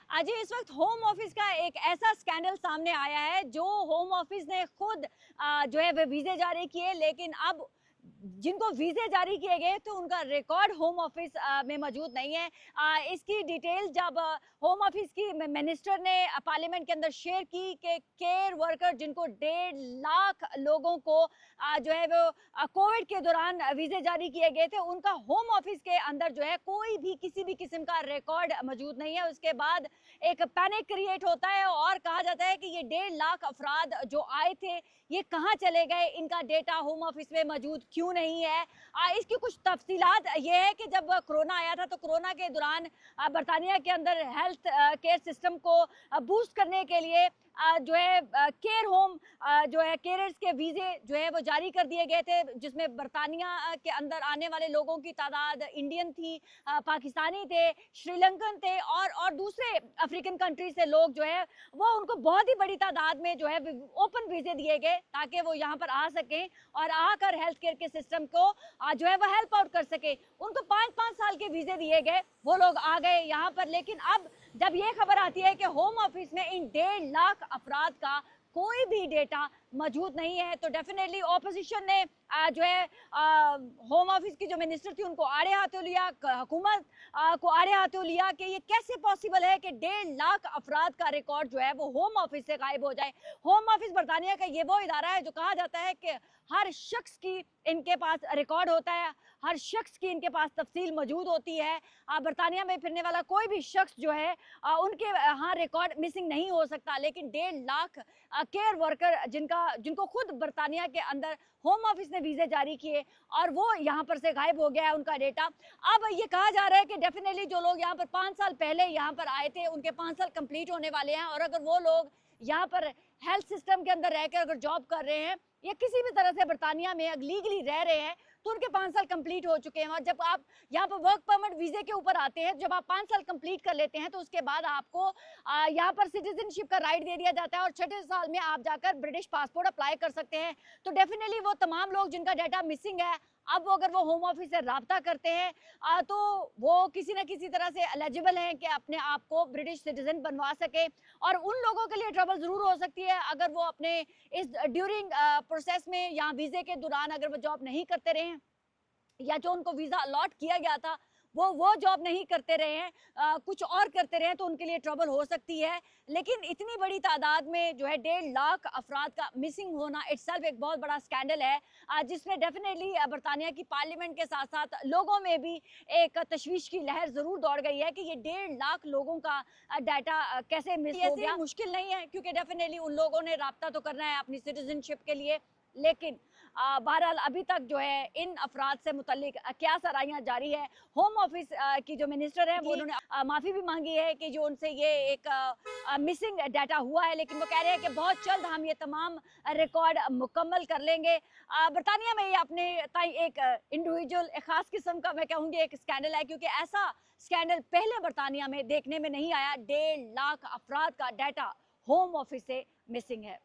आज इस वक्त होम ऑफिस का एक ऐसा स्कैंडल सामने आया है जो होम ऑफिस ने खुद जो है वे वीजे जारी किए, लेकिन अब जिनको वीजे जारी किए गए तो उनका रिकॉर्ड होम ऑफिस में मौजूद नहीं है। इसकी डिटेल जब होम ऑफिस की मिनिस्टर ने पार्लियामेंट के अंदर शेयर की कि केयर वर्कर जिनको 1.5 लाख लोगों को जो है वो कोविड के दौरान वीजे जारी किए गए थे, उनका होम ऑफिस के अंदर जो है कोई भी किसी भी किस्म का रिकॉर्ड मौजूद नहीं है। उसके बाद एक पैनिक क्रिएट होता है और कहा जाता है कि ये 1.5 लाख अफराद जो आए थे ये कहाँ चले गए, इनका डेटा होम ऑफिस में मौजूद क्यों नहीं है। इसकी कुछ तफसीलात ये है कि जब कोरोना आया था तो कोरोना के दौरान बरतानिया के अंदर हेल्थ केयर सिस्टम को बूस्ट करने के लिए जो है केयर होम जो है केयर्स के वीजे जो है वो जारी कर दिए गए थे, जिसमें बरतानिया के अंदर आने वाले लोगों की तादाद इंडियन थी, पाकिस्तानी थे, श्रीलंकन थे और दूसरे अफ्रीकन कंट्री से लोग जो है वो उनको बहुत ही बड़ी तादाद में जो है ओपन वीजे दिए गए ताकि वो यहाँ पर आ सकें और आकर हेल्थ केयर के सिस्टम को जो है वो हेल्प आउट कर सके। उनको 5-5 साल के वीजे दिए गए, वो लोग आ गए यहाँ पर। लेकिन अब जब ये खबर आती है कि होम ऑफिस में इन 1.5 लाख अफराद का कोई भी डेटा मौजूद नहीं है, तो डेफिनेटली ऑपोजिशन ने जो है होम ऑफिस की जो मिनिस्टर थी उनको आड़े हाथों लिया, हुकूमत को आड़े हाथों लिया कि ये कैसे पॉसिबल है कि 1.5 लाख अफराद का रिकॉर्ड जो है वो होम ऑफिस से गायब हो जाए। होम ऑफिस बरतानिया का ये वो इदारा है जो कहा जाता है कि हर शख्स की इनके पास रिकॉर्ड होता है, हर शख्स की इनके पास तफसील मौजूद होती है। बरतानिया में फिरने वाला कोई भी शख्स जो है उनके यहाँ रिकॉर्ड मिसिंग नहीं हो सकता, लेकिन 1.5 लाख केयर वर्कर जिनको खुद बरतानिया के अंदर होम ऑफिस ने वीजे जारी किए और वो यहाँ पर से गायब हो गया है उनका डेटा। अब ये कहा जा रहा है कि डेफिनेटली जो लोग यहाँ पर 5 साल पहले यहाँ पर आए थे उनके 5 साल कंप्लीट होने वाले हैं, और अगर वो लोग यहाँ पर हेल्थ सिस्टम के अंदर रहकर अगर जॉब कर रहे हैं या किसी भी तरह से बरतानिया में लीगली रह रहे हैं तो उनके 5 साल कंप्लीट हो चुके हैं। और जब आप यहाँ पर वर्क परमिट वीजे के ऊपर आते हैं, जब आप 5 साल कंप्लीट कर लेते हैं तो उसके बाद आपको यहाँ पर सिटीजनशिप का राइट दे दिया जाता है और 6ठे साल में आप जाकर ब्रिटिश पासपोर्ट अप्लाई कर सकते हैं। तो डेफिनेटली वो तमाम लोग जिनका डाटा मिसिंग है, अब वो अगर वो होम ऑफिस से राब्ता करते हैं तो वो किसी न किसी तरह से एलिजिबल हैं कि अपने आप को ब्रिटिश सिटीजन बनवा सके। और उन लोगों के लिए ट्रबल ज़रूर हो सकती है अगर वो अपने इस ड्यूरिंग प्रोसेस में या वीज़े के दौरान अगर वो जॉब नहीं करते रहे या जो उनको वीज़ा अलॉट किया गया था वो जॉब नहीं करते रहे हैं, कुछ और करते रहे, तो उनके लिए ट्रबल हो सकती है। लेकिन इतनी बड़ी तादाद में जो है 1.5 लाख अफराद का मिसिंग होना इटसेल्फ एक बहुत बड़ा स्कैंडल है, जिसमें डेफिनेटली बरतानिया की पार्लियामेंट के साथ साथ लोगों में भी एक तशवीश की लहर ज़रूर दौड़ गई है कि ये 1.5 लाख लोगों का डाटा कैसे मिस हो गया। मुश्किल नहीं है क्योंकि डेफिनेटली उन लोगों ने राब्ता तो करना है अपनी सिटीजनशिप के लिए, लेकिन बहरहाल अभी तक जो है इन अफराद से मुतल्लिक क्या सराहियाँ जारी है। होम ऑफिस की जो मिनिस्टर है वो उन्होंने माफ़ी भी मांगी है कि जो उनसे ये एक मिसिंग डाटा हुआ है, लेकिन वो कह रहे हैं कि बहुत जल्द हम ये तमाम रिकॉर्ड मुकम्मल कर लेंगे। बरतानिया में ये अपने ताई एक इंडिविजुअल एक ख़ास किस्म का मैं कहूँगी एक स्कैंडल है, क्योंकि ऐसा स्कैंडल पहले बरतानिया में देखने में नहीं आया। 1.5 लाख अफराद का डाटा होम ऑफिस से मिसिंग है।